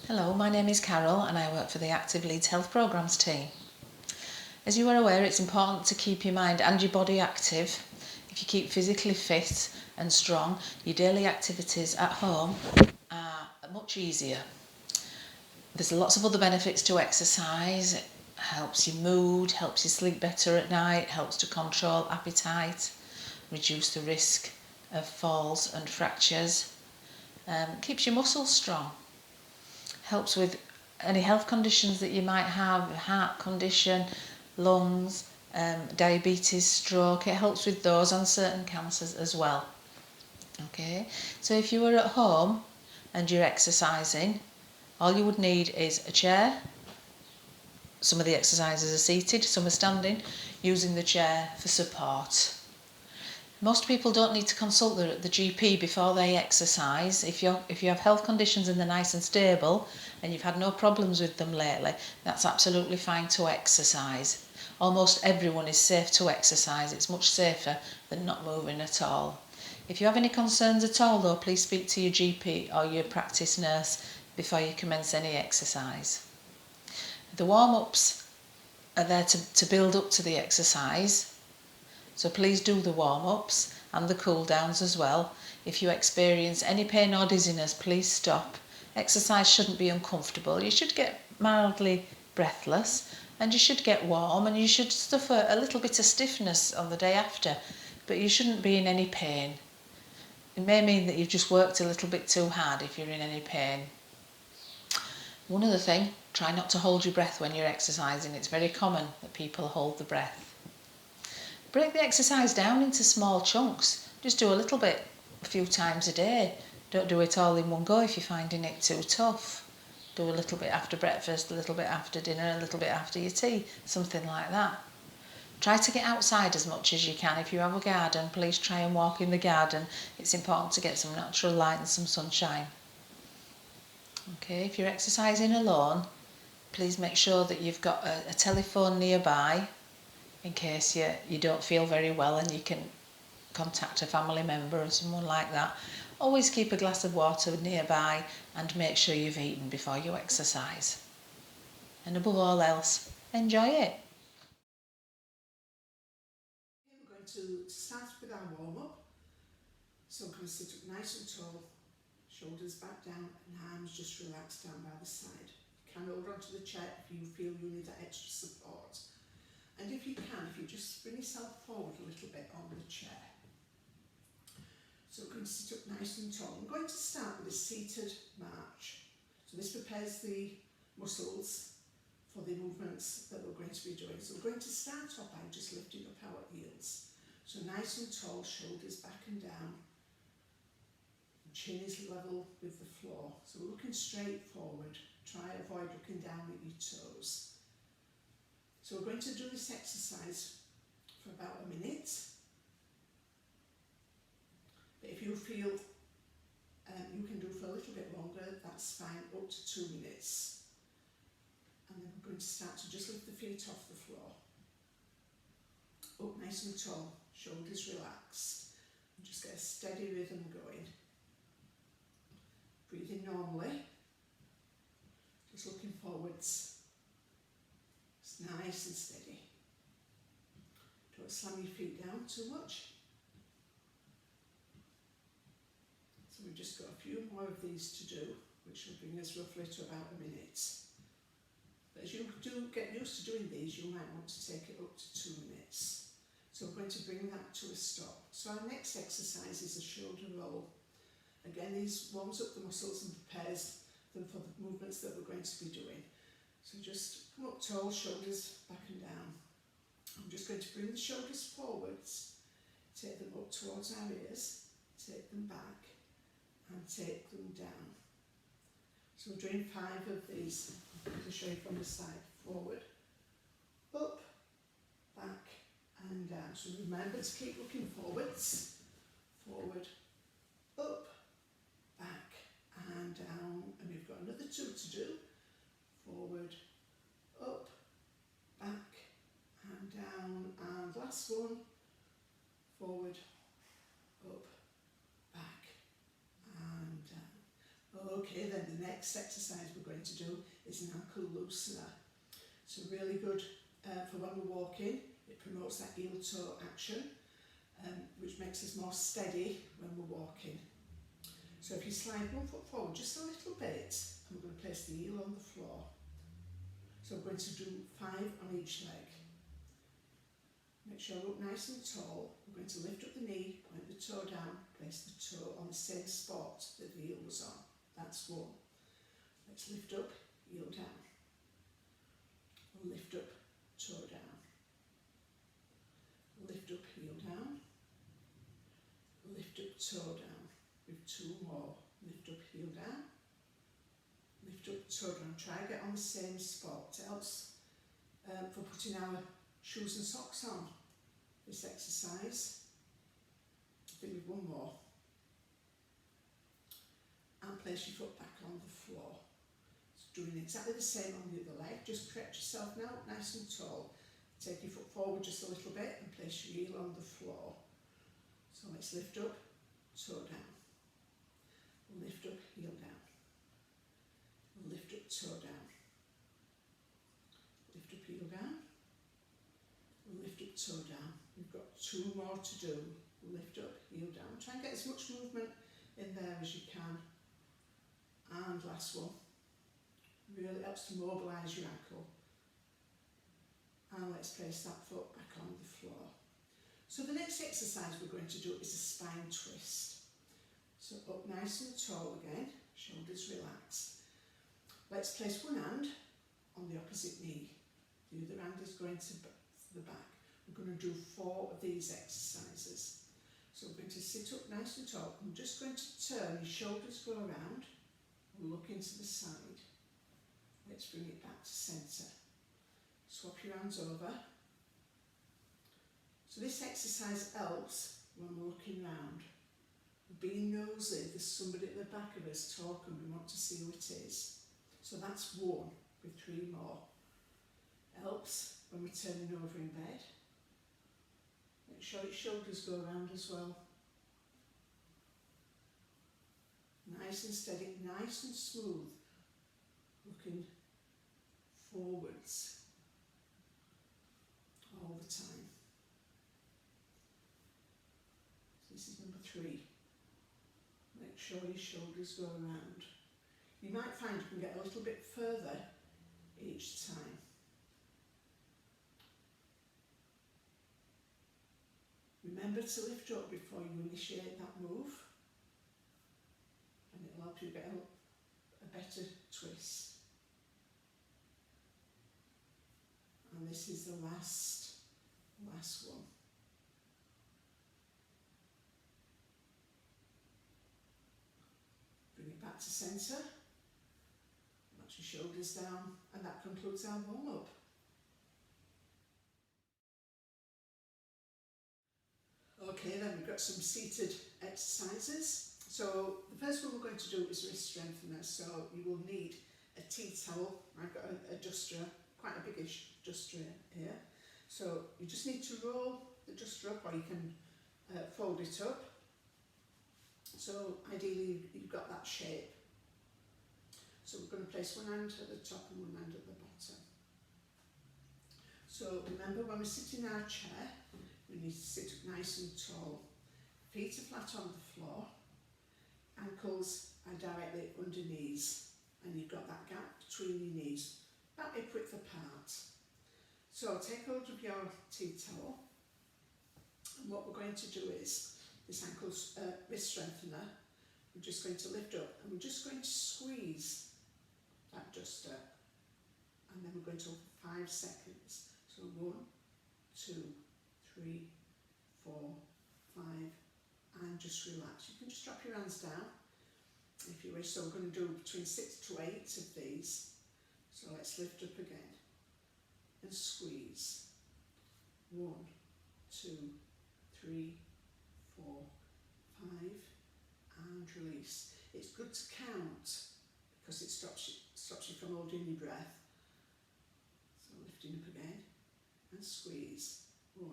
Hello, my name is Carol and I work for the Active Leeds Health Programmes team. As you are aware, it's important to keep your mind and your body active. If you keep physically fit and strong, your daily activities at home are much easier. There's lots of other benefits to exercise. It helps your mood, helps you sleep better at night, helps to control appetite, reduce the risk of falls and fractures, keeps your muscles strong. Helps with any health conditions that you might have, heart condition, lungs, diabetes, stroke. It helps with those and certain cancers as well. Okay, so if you were at home and you're exercising, all you would need is a chair. Some of the exercises are seated, some are standing, using the chair for support. Most people don't need to consult the GP before they exercise. If you have health conditions and they're nice and stable and you've had no problems with them lately, that's absolutely fine to exercise. Almost everyone is safe to exercise. It's much safer than not moving at all. If you have any concerns at all though, please speak to your GP or your practice nurse before you commence any exercise. The warm-ups are there to build up to the exercise. So please do the warm-ups and the cool-downs as well. If you experience any pain or dizziness, please stop. Exercise shouldn't be uncomfortable. You should get mildly breathless and you should get warm and you should suffer a little bit of stiffness on the day after, but you shouldn't be in any pain. It may mean that you've just worked a little bit too hard if you're in any pain. One other thing, try not to hold your breath when you're exercising. It's very common that people hold the breath. Break the exercise down into small chunks. Just do a little bit a few times a day. Don't do it all in one go if you're finding it too tough. Do a little bit after breakfast, a little bit after dinner, a little bit after your tea, something like that. Try to get outside as much as you can. If you have a garden, please try and walk in the garden. It's important to get some natural light and some sunshine. Okay, if you're exercising alone, please make sure that you've got a telephone nearby in case you don't feel very well and you can contact a family member or someone like that. Always keep a glass of water nearby and make sure you've eaten before you exercise. And above all else, enjoy it. We're going to start with our warm-up. So I'm going to sit up nice and tall, shoulders back down and arms just relaxed down by the side. You can hold onto the chair if you feel you need that extra support. And if you can, if you just bring yourself forward a little bit on the chair. So we're going to sit up nice and tall. I'm going to start with a seated march. So this prepares the muscles for the movements that we're going to be doing. So we're going to start off by just lifting up our heels. So nice and tall, shoulders back and down. Chin is level with the floor. So we're looking straight forward. Try avoid looking down at your toes. So we're going to do this exercise for about a minute. But if you feel you can do for a little bit longer, that's fine, up to 2 minutes. And then we're going to start to just lift the feet off the floor. Up nice and tall, shoulders relaxed. And just get a steady rhythm going. Breathing normally. Just looking forwards. It's nice and steady. Don't slam your feet down too much. So we've just got a few more of these to do, which will bring us roughly to about a minute. But as you do get used to doing these, you might want to take it up to 2 minutes. So we're going to bring that to a stop. So our next exercise is a shoulder roll. Again, these warms up the muscles and prepares them for the movements that we're going to be doing. So just come up tall, shoulders back and down. I'm just going to bring the shoulders forwards, take them up towards our ears, take them back and take them down. So we're doing 5 of these. I'm going to show you from the side. Forward, up, back and down. So remember to keep looking forwards. Forward, up, back and down. And we've got another 2 to do. Forward, up, back and down. And last one. Forward, up, back and down. Okay, then the next exercise we're going to do is an ankle loosener. So really good for when we're walking. It promotes that heel-toe action, which makes us more steady when we're walking. So if you slide one foot forward just a little bit, and we're going to place the heel on the floor. So we're going to do 5 on each leg. Make sure we're up nice and tall. We're going to lift up the knee, point the toe down, place the toe on the same spot that the heel was on. That's 1. Let's lift up, heel down. Lift up, toe down. Lift up, heel down. Lift up, toe down. With 2 more. Lift up, heel down. Lift up, toe down. Try and get on the same spot. It helps for putting our shoes and socks on, this exercise. Do 1 more. And place your foot back on the floor. So doing exactly the same on the other leg. Just correct yourself now, nice and tall. Take your foot forward just a little bit and place your heel on the floor. So let's lift up, toe down. Lift up, heel down. Lift up, toe down. Lift up, heel down. Lift up, toe down. We've got 2 more to do. Lift up, heel down. Try and get as much movement in there as you can. And last one. Really helps to mobilise your ankle. And let's place that foot back on the floor. So the next exercise we're going to do is a spine twist. So up nice and tall again, shoulders relaxed. Let's place one hand on the opposite knee. The other hand is going to the back. We're going to do 4 of these exercises. So we're going to sit up nice and tall. I'm just going to turn, your shoulders go around, and look into the side. Let's bring it back to centre. Swap your hands over. So this exercise helps when we're looking round. Being nosy, there's somebody at the back of us talking, we want to see who it is. So that's 1 with 3 more. Helps when we're turning over in bed. Make sure your shoulders go around as well. Nice and steady, nice and smooth. Looking forwards all the time. So this is number 3. Make sure your shoulders go around. You might find you can get a little bit further each time. Remember to lift up before you initiate that move, and it'll help you get a better twist. And this is the last one. Bring it back to centre, let your shoulders down, and that concludes our warm-up. Okay, then we've got some seated exercises. So the first one we're going to do is wrist strengthener. So you will need a tea towel. I've got a duster, quite a biggish duster here. So you just need to roll the duster up, or you can fold it up. So ideally you've got that shape. So we're going to place one hand at the top and one hand at the bottom. So remember, when we sit in our chair, we need to sit up nice and tall. Feet are flat on the floor, ankles are directly under knees, and you've got that gap between your knees, about hip width apart. So take hold of your tea towel, and what we're going to do is, this ankle wrist strengthener, we're just going to lift up, and we're just going to squeeze that duster, and then we're going to hold for 5 seconds. So 1, 2, 3, 4, 5, and just relax. You can just drop your hands down if you wish. So we're going to do between 6 to 8 of these. So let's lift up again and squeeze. 1, 2, 3, 4, 5, and release. It's good to count because it stops you from holding your breath. So lifting up again and squeeze. 1,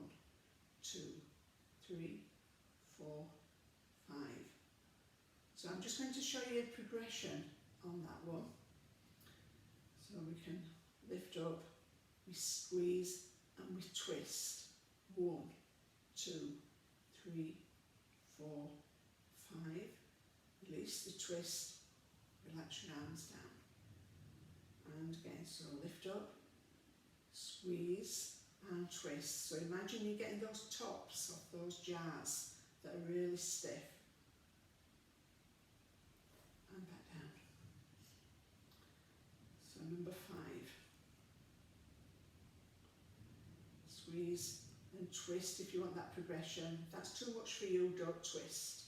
2, 3, 4, 5. So I'm just going to show you a progression on that one. So we can lift up, we squeeze and we twist. 1, 2, 3, 4, 5. Release the twist, relax your arms down. And again, so lift up, squeeze and twist. So imagine you're getting those tops of those jars that are really stiff. And back down. So number 5. Squeeze and twist if you want that progression. If that's too much for you, don't twist.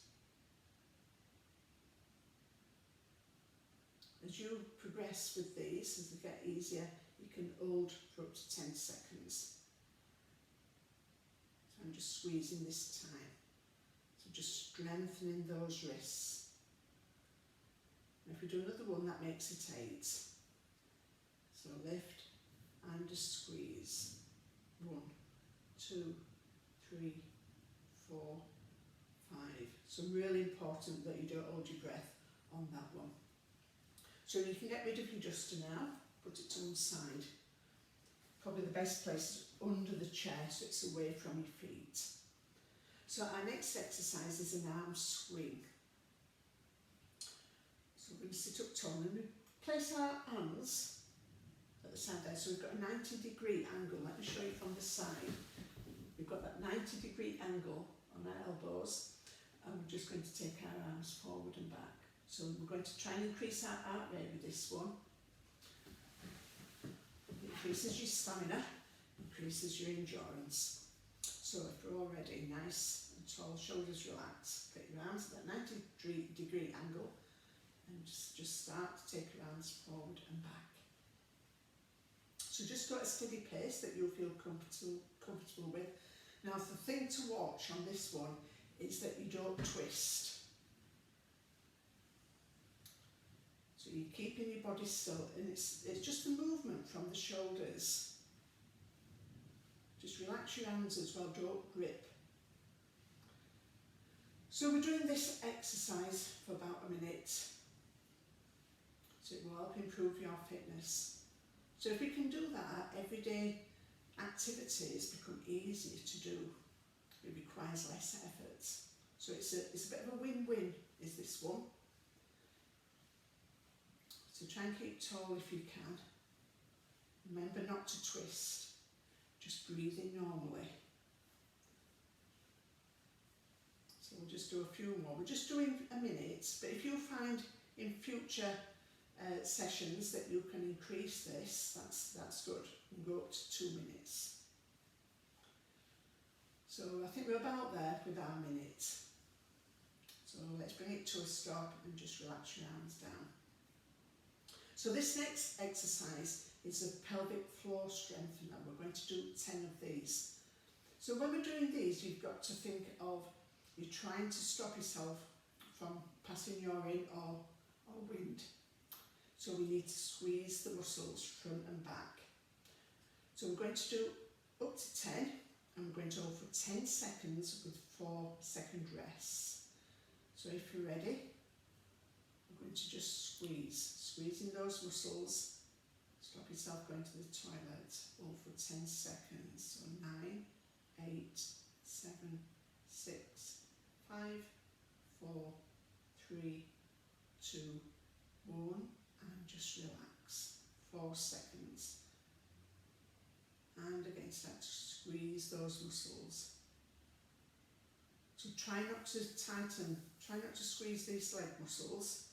As you progress with these, as they get easier, you can hold for up to 10 seconds. So I'm just squeezing this time. So just strengthening those wrists. And if we do another one, that makes it 8. So lift and just squeeze. 1, 2, 3, 4, 5. So really important that you don't hold your breath on that one. So you can get rid of your duster now, put it to one side. Probably the best place is under the chair so it's away from your feet. So our next exercise is an arm swing. So we're going to sit up tall and we place our hands at the side there. So we've got a 90-degree angle. Let me show you from the side. We've got that 90-degree angle on our elbows and we're just going to take our arms forward and back. So we're going to try and increase our heart rate with this one. It increases your stamina, increases your endurance. So if we're all ready, nice and tall, shoulders relaxed, get your arms at that 90-degree angle and just start to take your arms forward and back. So just go at a steady pace that you'll feel comfortable with. Now the thing to watch on this one is that you don't twist. So you're keeping your body still and it's just a movement from the shoulders. Just relax your hands as well, don't grip. So we're doing this exercise for about a minute. So it will help improve your fitness. So if we can do that, everyday activities become easier to do. It requires less effort. So it's a bit of a win-win, is this one. So try and keep tall if you can. Remember not to twist, just breathe in normally. So we'll just do a few more. We're just doing a minute, but if you find in future sessions that you can increase this, that's good. You can go up to 2 minutes. So I think we're about there with our minute. So let's bring it to a stop and just relax your arms down. So this next exercise is a pelvic floor strengthener. We're going to do 10 of these. So when we're doing these, you've got to think of you're trying to stop yourself from passing urine or wind. So we need to squeeze the muscles front and back. So we're going to do up to 10 and we're going to hold for 10 seconds with 4-second rests. So if you're ready, we're going to just squeezing those muscles. Stop yourself going to the toilet. Hold for 10 seconds. So 9, 8, 7, 6, 5, 4, 3, 2, 1, and just relax. 4 seconds. And again, start to squeeze those muscles. So try not to tighten, try not to squeeze these leg muscles.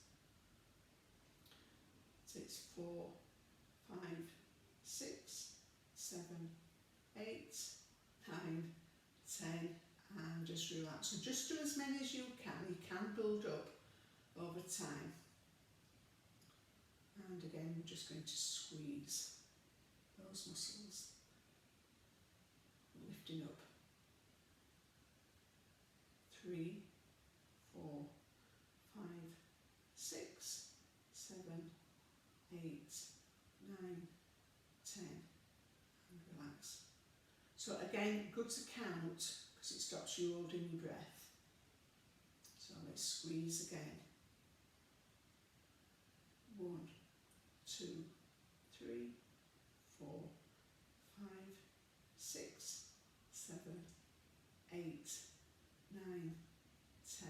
So it's 4, 5, 6, 7, 8, 9, 10, and just relax. So just do as many as you can build up over time. And again, we're just going to squeeze those muscles, lifting up. 3, 4, 5, 6, 7, 8, 9, 10, and relax. So again, good to count because it stops you holding your breath. So let's squeeze again. 1, 2, 3, 4, 5, 6, 7, 8, 9, 10,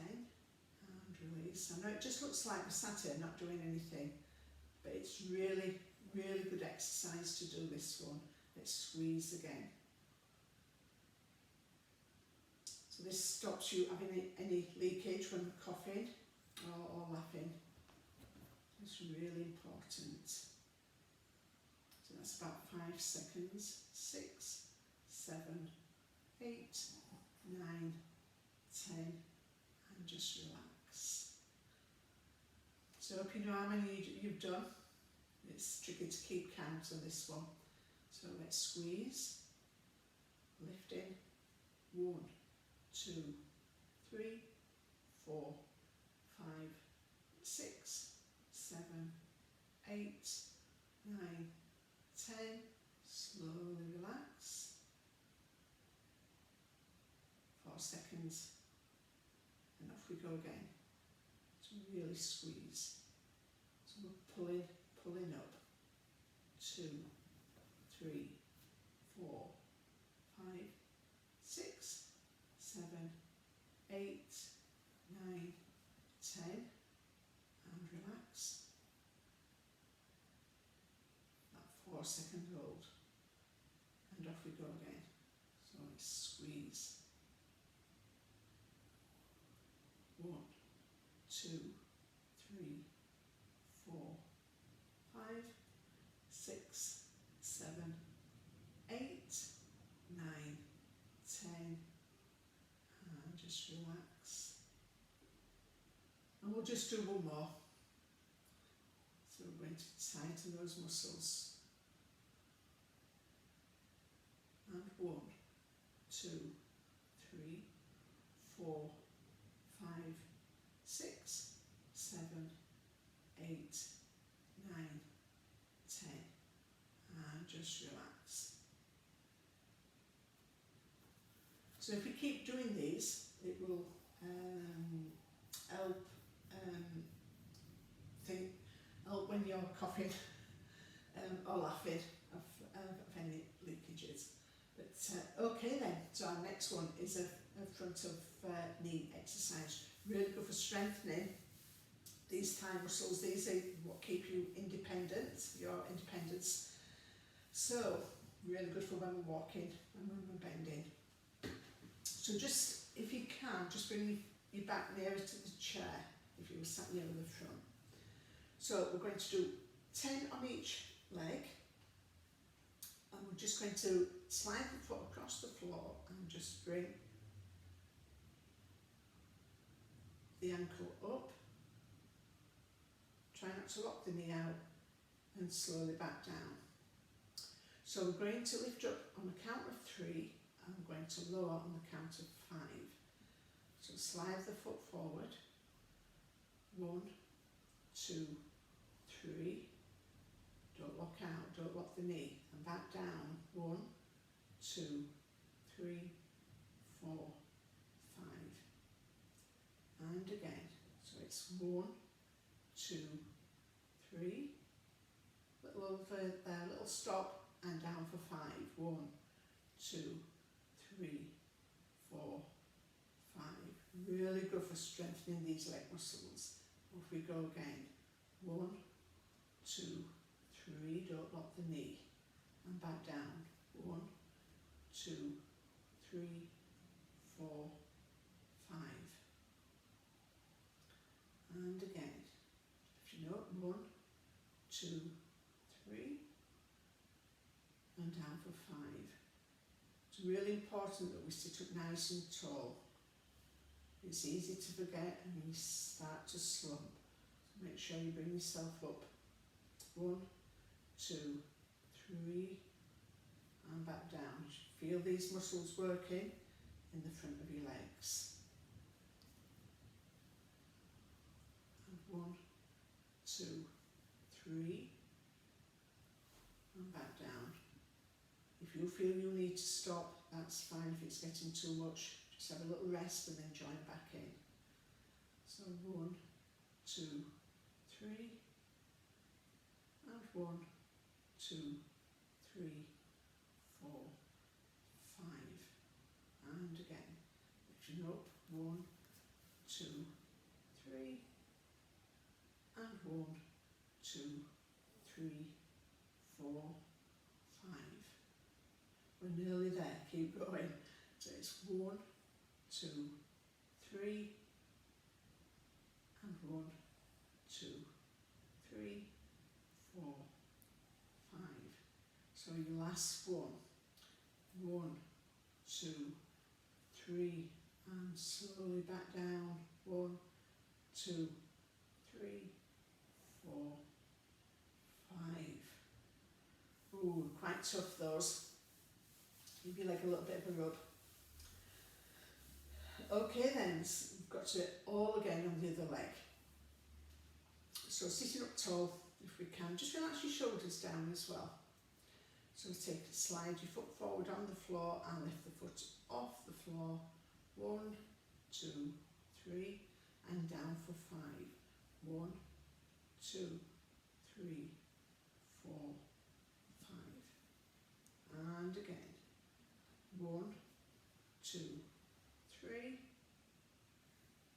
and release. I know it just looks like we're sat here not doing anything, but it's really, really good exercise to do this one. Let's squeeze again. So this stops you having any leakage when we're coughing or laughing. It's really important. So that's about 5 seconds. 6, 7, 8, 9, 10, and just relax. So I hope you know how many you've done. It's tricky to keep count on this one. So let's squeeze, lift in, 1, 2, 3, 4, 5, 6, 7, 8, 9, 10, slowly relax, 4 seconds, and off we go again. So really squeeze. So we're pulling up, 2, 3, 4, 5, 6, 7, 8, 9, 10, and relax. That 4-second hold, and off we go again. So let's squeeze. 1, 2, 3, 4, 5, 6, 7, 8, 9, 10, and just relax. And we'll just do one more. So we're going to tighten those muscles. And 1, 2, 3, 4, 5, 6, 7, 8, 9, 10, and just relax. So if you keep doing these, it will help help when you're coughing or laughing of any leakages. But okay then, so our next one is a front of knee exercise. Really good for strengthening these thigh muscles. These are what keep you independent, your independence. So really good for when we're walking and when we're bending. So just, if you can, just bring your back nearer to the chair if you were sat near the front. So we're going to do 10 on each leg, and we're just going to slide the foot across the floor and just bring the ankle up. Try not to lock the knee out and slowly back down. So we're going to lift up on the count of 3 and we're going to lower on the count of 5. So slide the foot forward. 1, 2, 3. Don't lock out, don't lock the knee. And back down. 1, 2, 3, 4, 5. And again. So it's 1, 2, 3. Little over there, little stop, and down for 5. 1, 2, 3, 4, 5. Really good for strengthening these leg muscles. Off we go again. 1, 2, 3. Don't lock the knee. And back down. 1, 2, 3, 4, 5. And again. If you know, 1, 2, 3. And down for 5. It's really important that we sit up nice and tall. It's easy to forget and you start to slump. So make sure you bring yourself up. 1, 2, 3, and back down. Feel these muscles working in the front of your legs. And 1, 2, 3, and back down. If you feel you need to stop, that's fine. If it's getting too much, just have a little rest and then join back in. So 1, 2, 3, 1, 2, 3, 4, 5. And again, lifting up, 1, 2, 3, and 1, 2, 3, 4, 5. We're nearly there, keep going. So it's 1, 2, 3, and 1, 2, 3, 4, 5. So your last one, 1, 2, 3, and slowly back down, 1, 2, 3, 4, 5. Ooh, quite tough those. Give you like a little bit of a rub. Okay then, so we've got to all again on the other leg. So sitting up tall, if we can, just relax your shoulders down as well. So slide your foot forward on the floor and lift the foot off the floor. 1, 2, 3, and down for 5. 1, 2, 3, 4, 5. And again. 1, 2, 3,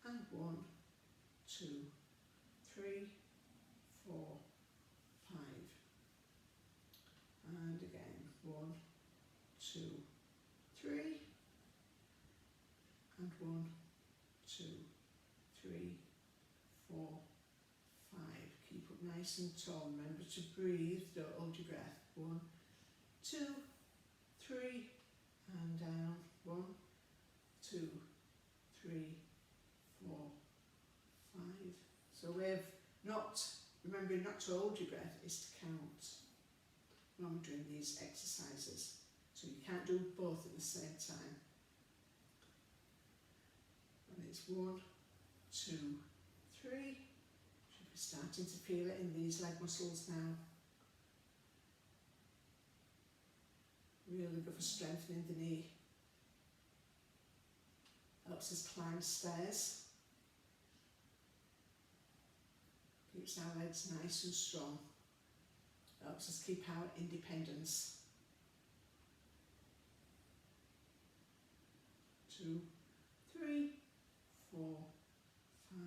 and 1, 2, 3, 4, 5. And again, 1, 2, 3, and 1, 2, 3, 4, 5. Keep up nice and tall. Remember to breathe, don't hold your breath. 1, 2, 3, and down. 1, 2, 3, 4, 5. So we're remembering not to hold your breath is to count when we're doing these exercises. So you can't do both at the same time. And it's 1, 2, 3. Should be starting to feel it in these leg muscles now. Really good for strengthening the knee. Helps us climb stairs. Keeps our legs nice and strong. Helps us keep our independence. 2, 3, 4, 5,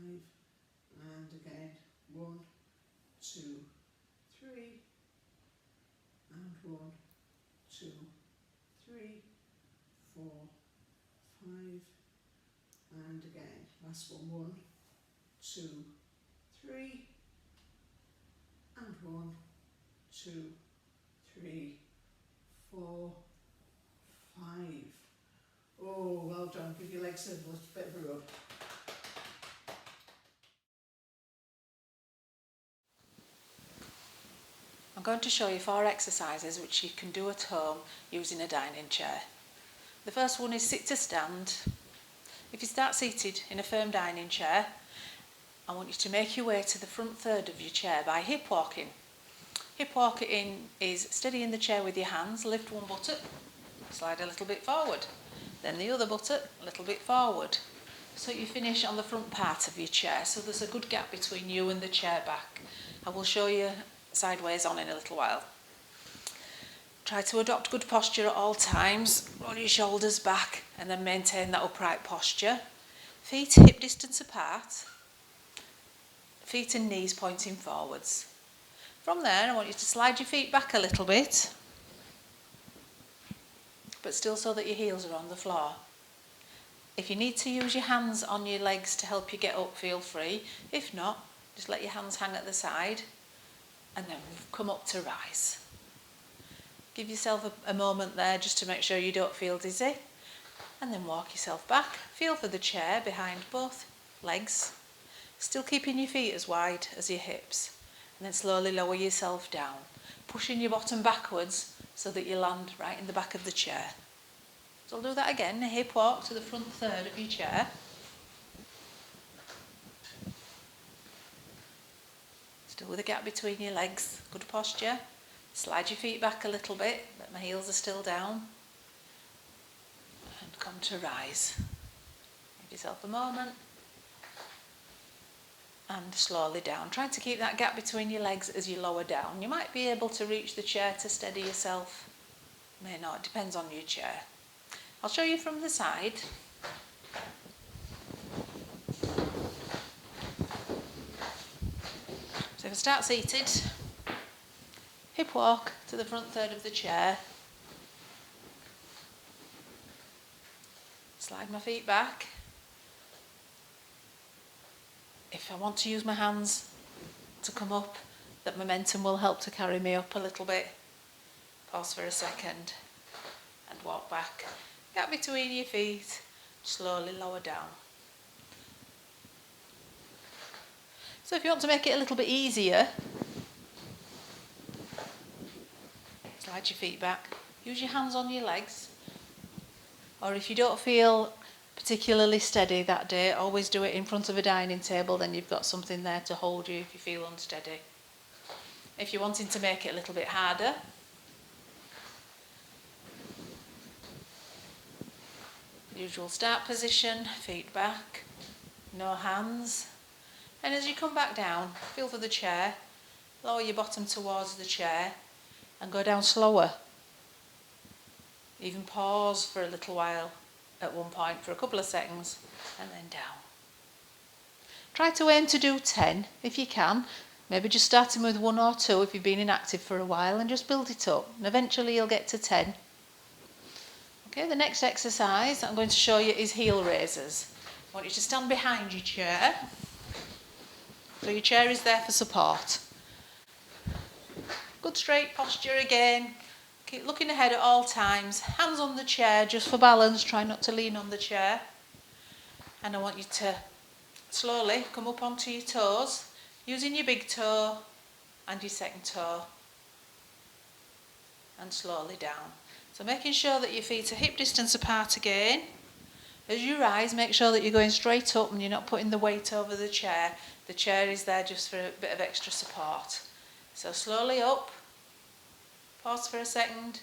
and again. 1, 2, 3, and 1, 2, 3, 4, 5, and again. Last one. 1, 2, 3, and 1, 2, 3, 4, 5. Oh, well done. Give your legs a little bit of a rub. I'm going to show you 4 exercises which you can do at home using a dining chair. The first one is sit to stand. If you start seated in a firm dining chair, I want you to make your way to the front third of your chair by hip walking. Hip walking is steadying the chair with your hands, lift one buttock, slide a little bit forward, then the other buttock, a little bit forward. So you finish on the front part of your chair, so there's a good gap between you and the chair back. I will show you sideways on in a little while. Try to adopt good posture at all times. Roll your shoulders back and then maintain that upright posture. Feet hip distance apart. Feet and knees pointing forwards. From there, I want you to slide your feet back a little bit, but still so that your heels are on the floor. If you need to use your hands on your legs to help you get up, feel free. If not, just let your hands hang at the side and then come up to rise. Give yourself a moment there just to make sure you don't feel dizzy, and then walk yourself back. Feel for the chair behind both legs, still keeping your feet as wide as your hips, and then slowly lower yourself down, pushing your bottom backwards so that you land right in the back of the chair. So I'll do that again, a hip walk to the front third of your chair. Still with a gap between your legs, good posture. Slide your feet back a little bit, but my heels are still down. And come to rise. Give yourself a moment. and slowly down. Trying to keep that gap between your legs as you lower down. You might be able to reach the chair to steady yourself. May not, it depends on your chair. I'll show you from the side. So if I start seated, hip walk to the front third of the chair. Slide my feet back. If I want to use my hands to come up, that momentum will help to carry me up a little bit. Pause for a second and walk back. Gap between your feet, slowly lower down. So if you want to make it a little bit easier, slide your feet back, use your hands on your legs, or if you don't feel particularly steady that day, always do it in front of a dining table, then you've got something there to hold you if you feel unsteady. If you're wanting to make it a little bit harder, usual start position, feet back, no hands. And as you come back down, feel for the chair, lower your bottom towards the chair and go down slower. Even pause for a little while at one point for a couple of seconds and then down. Try to aim to do 10 if you can, maybe just starting with 1 or 2 if you've been inactive for a while, and just build it up and eventually you'll get to 10. Okay, the next exercise I'm going to show you is heel raisers. I want you to stand behind your chair. So your chair is there for support. Good straight posture again. Keep looking ahead at all times. Hands on the chair just for balance. Try not to lean on the chair. And I want you to slowly come up onto your toes, using your big toe and your second toe. And slowly down. So making sure that your feet are hip distance apart again. As you rise, make sure that you're going straight up and you're not putting the weight over the chair. The chair is there just for a bit of extra support. So slowly up, pause for a second,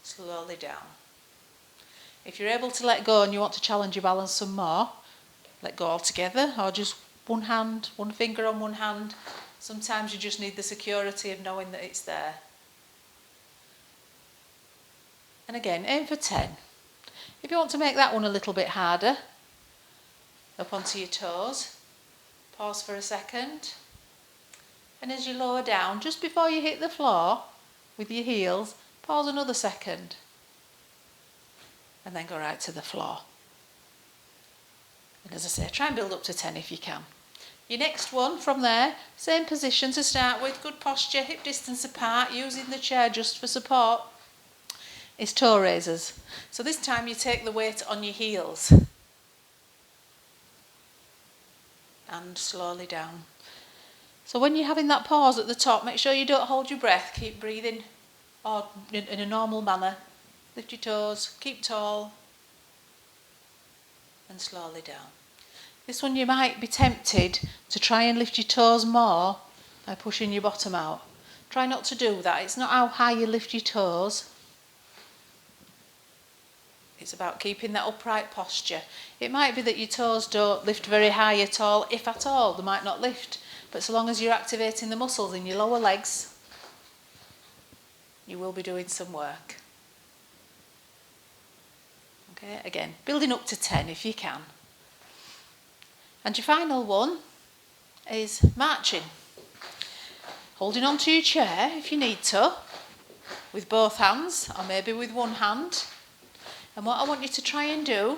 slowly down. If you're able to let go and you want to challenge your balance some more, let go altogether, or just one hand, one finger on one hand. Sometimes you just need the security of knowing that it's there. And again, aim for 10. If you want to make that one a little bit harder, up onto your toes, pause for a second, and as you lower down, just before you hit the floor with your heels, pause another second, and then go right to the floor. And as I say, try and build up to 10 if you can. Your next one from there, same position to start with, good posture, hip distance apart, using the chair just for support, is toe raisers. So this time you take the weight on your heels and slowly down. So when you're having that pause at the top, make sure you don't hold your breath. Keep breathing or in a normal manner. Lift your toes, keep tall and slowly down. This one you might be tempted to try and lift your toes more by pushing your bottom out. Try not to do that. It's not how high you lift your toes. It's about keeping that upright posture. It might be that your toes don't lift very high at all, if at all. They might not lift. But so long as you're activating the muscles in your lower legs, you will be doing some work. Okay, again, building up to 10 if you can. And your final one is marching. Holding onto your chair if you need to, with both hands, or maybe with one hand. And what I want you to try and do,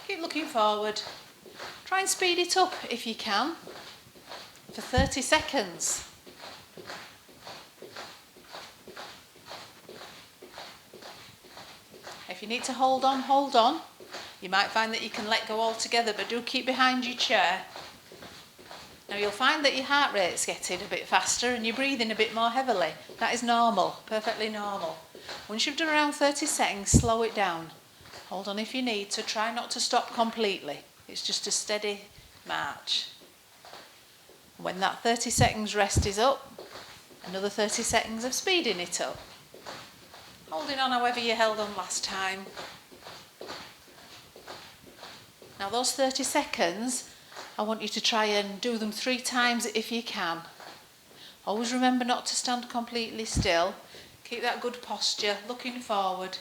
keep looking forward. Try and speed it up if you can, for 30 seconds. If you need to hold on, hold on. You might find that you can let go altogether, but do keep behind your chair. Now you'll find that your heart rate's getting a bit faster and you're breathing a bit more heavily. That is normal, perfectly normal. Once you've done around 30 seconds, slow it down. Hold on if you need to. Try not to stop completely. It's just a steady march. When that 30 seconds rest is up, another 30 seconds of speeding it up. Holding on however you held on last time. Now those 30 seconds I want you to try and do them 3 times if you can. Always remember not to stand completely still. Keep that good posture, looking forward.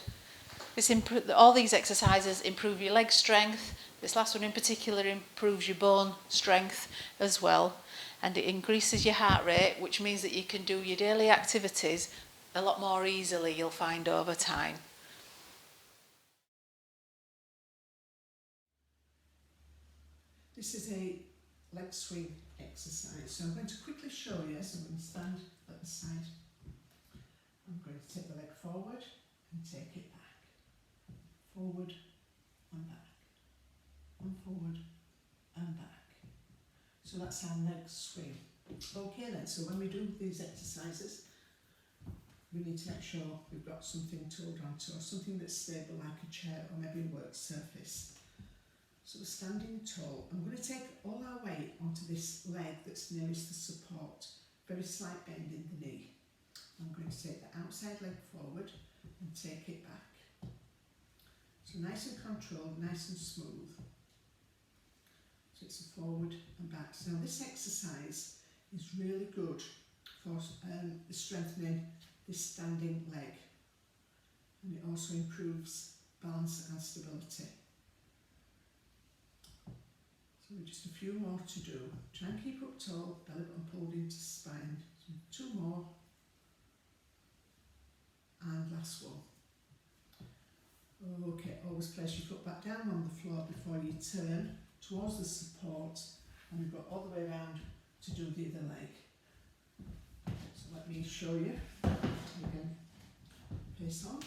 All these exercises improve your leg strength. This last one in particular improves your bone strength as well. And it increases your heart rate, which means that you can do your daily activities a lot more easily, you'll find, over time. This is a leg swing exercise. So I'm going to quickly show you. So I'm going to stand at the side. I'm going to take the leg forward and take it back. Forward and back. And forward and back. So that's our leg swing. Okay then, so when we do these exercises, we need to make sure we've got something to hold on to, or something that's stable like a chair or maybe a work surface. So we're standing tall. I'm going to take all our weight onto this leg that's nearest the support. Very slight bend in the knee. I'm going to take the outside leg forward and take it back. So nice and controlled, nice and smooth. So it's a forward and back. So now this exercise is really good for strengthening this standing leg. And it also improves balance and stability. So just a few more to do. Try and keep up tall, belly button pulled into spine. So 2 more. And last one. Okay, always place your foot back down on the floor before you turn towards the support, and we've got all the way around to do the other leg. So let me show you. Again, pace on.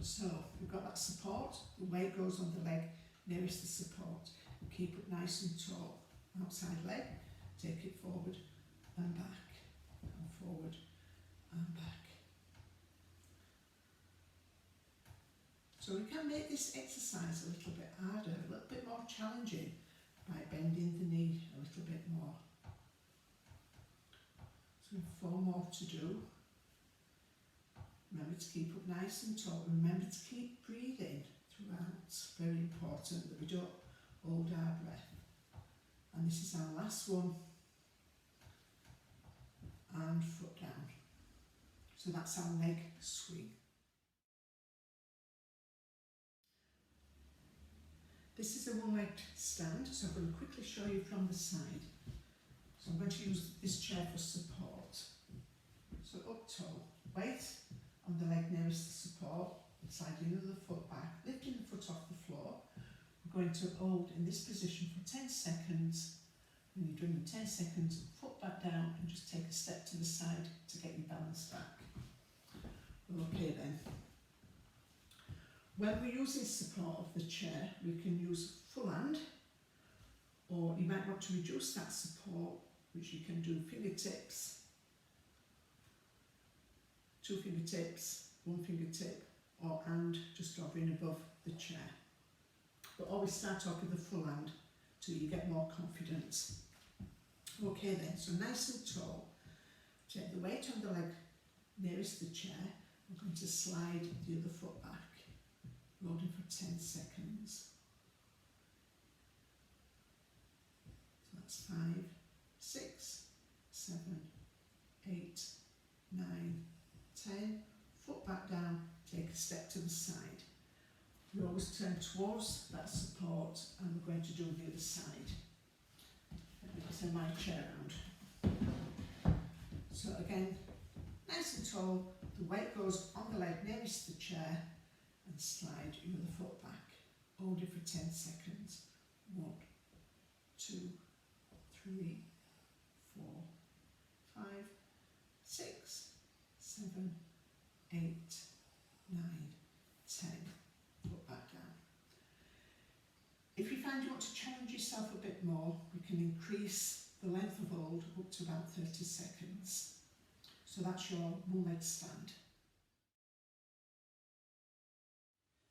So we've got that support, the weight goes on the leg nearest the support. Keep it nice and tall. Outside leg, take it forward and back, and forward and back. So we can make this exercise a little bit harder, a little bit more challenging by bending the knee a little bit more. So we have 4 more to do. Remember to keep up nice and tall. Remember to keep breathing throughout. It's very important that we don't hold our breath. And this is our last one. And foot down. So that's our leg swing. This is a one-legged stand, so I'm going to quickly show you from the side. So I'm going to use this chair for support. So up tall, weight on the leg nearest the support, sliding the foot back, lifting the foot off the floor. We're going to hold in this position for 10 seconds. When you're doing 10 seconds, foot back down and just take a step to the side to get your balance back. Okay then. When we're using support of the chair, we can use full hand, or you might want to reduce that support, which you can do fingertips, 2 fingertips, 1 fingertip, or hand just hovering above the chair. But always start off with the full hand till you get more confidence. Okay then, so nice and tall. Take the weight on the leg nearest the chair. I'm going to slide the other foot back. Holding for 10 seconds. So that's 5, 6, 7, 8, 9, 10. Foot back down, take a step to the side. We always turn towards that support and we're going to do the other side. Let me turn my chair around. So again, nice and tall, the weight goes on the leg nearest the chair, and slide your other foot back. Hold it for 10 seconds. 1, 2, 3, 4, 5, 6, 7, 8, 9, 10. Foot back down. If you find you want to challenge yourself a bit more, we can increase the length of hold up to about 30 seconds. So that's your one-leg stand.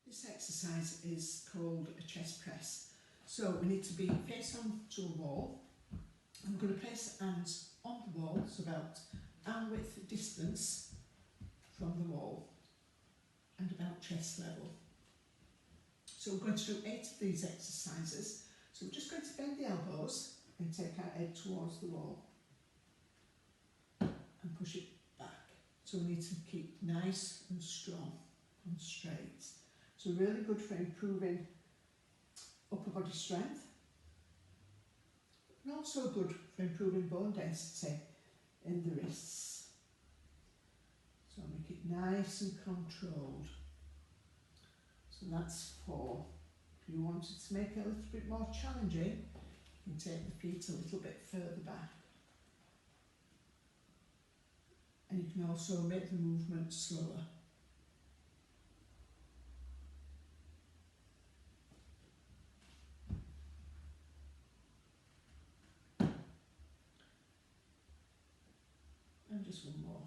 This exercise is called a chest press. So we need to be face on to a wall. I'm going to place hands on the wall, so about arm width distance from the wall and about chest level. So we're going to do 8 of these exercises. So we're just going to bend the elbows and take our head towards the wall and push it back. So we need to keep nice and strong and straight. So really good for improving upper body strength and also good for improving bone density in the wrists. So make it nice and controlled. So that's 4. If you wanted to make it a little bit more challenging, you can take the feet a little bit further back. And you can also make the movement slower. And just one more.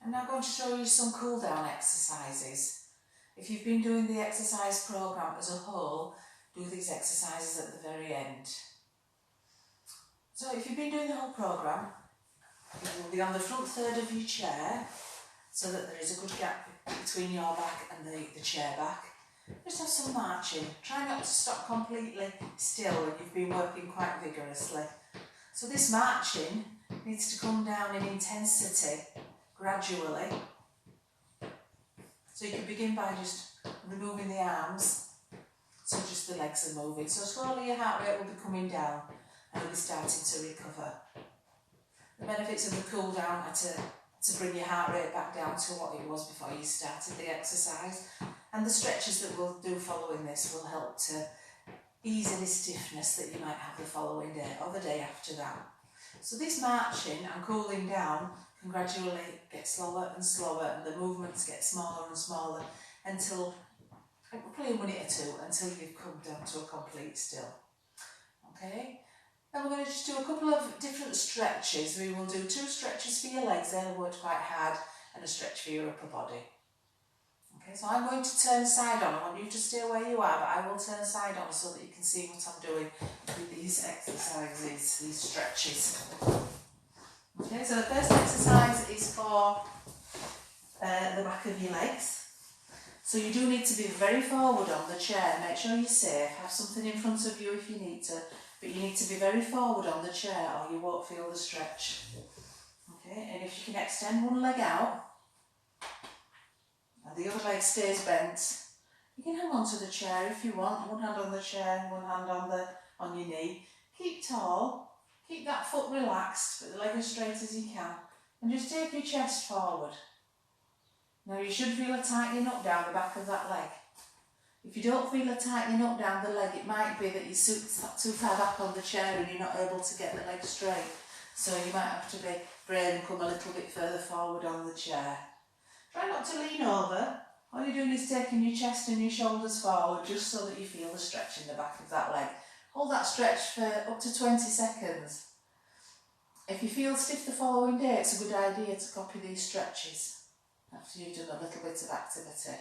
I'm now going to show you some cool down exercises. If you've been doing the exercise programme as a whole, do these exercises at the very end. So if you've been doing the whole programme, you will be on the front third of your chair so that there is a good gap between your back and the chair back. Just have some marching. Try not to stop completely still when you've been working quite vigorously. So this marching needs to come down in intensity gradually. So you can begin by just removing the arms, so just the legs are moving. So slowly your heart rate will be coming down and you'll be starting to recover. The benefits of the cool down are to bring your heart rate back down to what it was before you started the exercise. And the stretches that we'll do following this will help to ease any stiffness that you might have the following day or the day after that. So this marching and cooling down can gradually get slower and slower, and the movements get smaller and smaller until, probably a minute or 2, until you've come down to a complete still. Okay? Then we're going to just do a couple of different stretches. We will do 2 stretches for your legs, they'll work quite hard, and a stretch for your upper body. Okay, so I'm going to turn side on. I want you to stay where you are, but I will turn side on so that you can see what I'm doing with these exercises, these stretches. Okay, so the first exercise is for the back of your legs. So you do need to be very forward on the chair. Make sure you're safe. Have something in front of you if you need to, but you need to be very forward on the chair or you won't feel the stretch. Okay, and if you can extend one leg out and the other leg stays bent, you can hang on to the chair if you want. One hand on the chair, one hand on your knee. Keep tall. Keep that foot relaxed, but the leg as straight as you can. And just take your chest forward. Now you should feel a tightening up down the back of that leg. If you don't feel a tightening up down the leg, it might be that you're too far back on the chair and you're not able to get the leg straight. So you might have to be brave and come a little bit further forward on the chair. Try not to lean over. All you're doing is taking your chest and your shoulders forward just so that you feel the stretch in the back of that leg. Hold that stretch for up to 20 seconds. If you feel stiff the following day, it's a good idea to copy these stretches after you've done a little bit of activity.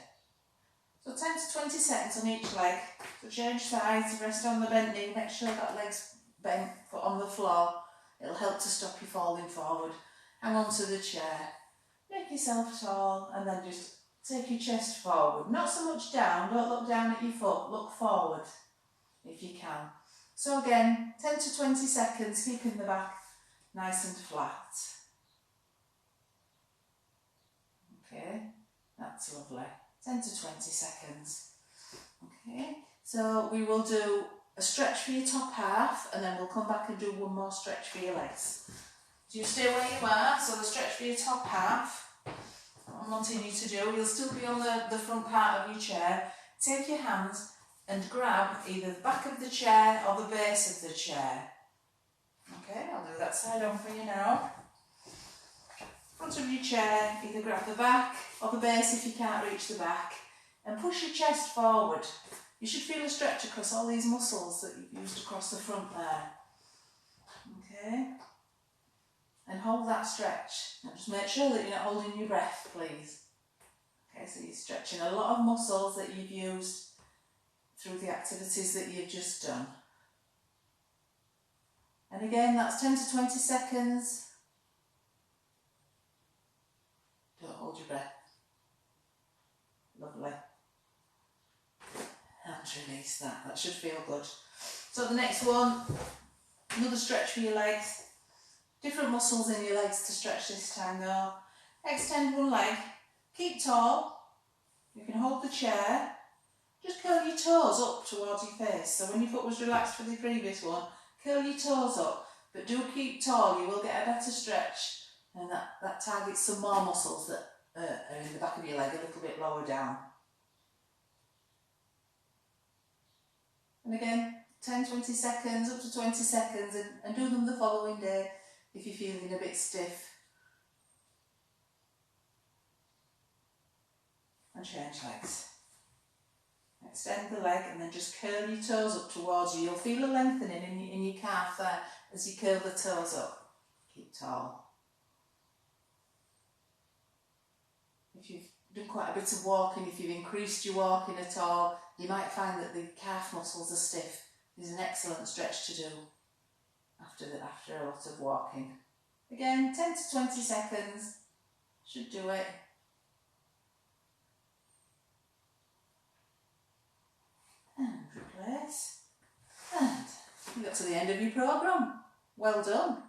So 10 to 20 seconds on each leg. So change sides, rest on the bent knee, make sure that leg's bent, foot on the floor. It'll help to stop you falling forward. Hang on to the chair. Make yourself tall and then just take your chest forward. Not so much down, don't look down at your foot, look forward if you can. So again, 10 to 20 seconds, keeping the back nice and flat. Okay, that's lovely. 10 to 20 seconds. Okay, so we will do a stretch for your top half and then we'll come back and do one more stretch for your legs. So you stay where you are, so the stretch for your top half, what I'm wanting you to do, you'll still be on the front part of your chair. Take your hands and grab either the back of the chair or the base of the chair. Okay, I'll do that side on for you now. Front of your chair, either grab the back or the base if you can't reach the back, and push your chest forward. You should feel a stretch across all these muscles that you've used across the front there. Okay, and hold that stretch. And just make sure that you're not holding your breath, please. Okay, so you're stretching a lot of muscles that you've used through the activities that you've just done. And again, that's 10 to 20 seconds. Hold your breath. Lovely. And release that. That should feel good. So the next one, another stretch for your legs. Different muscles in your legs to stretch this time though. Extend one leg. Keep tall. You can hold the chair. Just curl your toes up towards your face. So when your foot was relaxed for the previous one, curl your toes up. But do keep tall. You will get a better stretch. And that targets some more muscles that are in the back of your leg, a little bit lower down. And again, 10-20 seconds, up to 20 seconds, and do them the following day if you're feeling a bit stiff. And change legs. Extend the leg and then just curl your toes up towards you. You'll feel a lengthening in your calf there as you curl the toes up. Keep tall. If you've done quite a bit of walking, if you've increased your walking at all, you might find that the calf muscles are stiff. This is an excellent stretch to do after a lot of walking. Again, 10 to 20 seconds should do it. And replace. And you got to the end of your programme. Well done.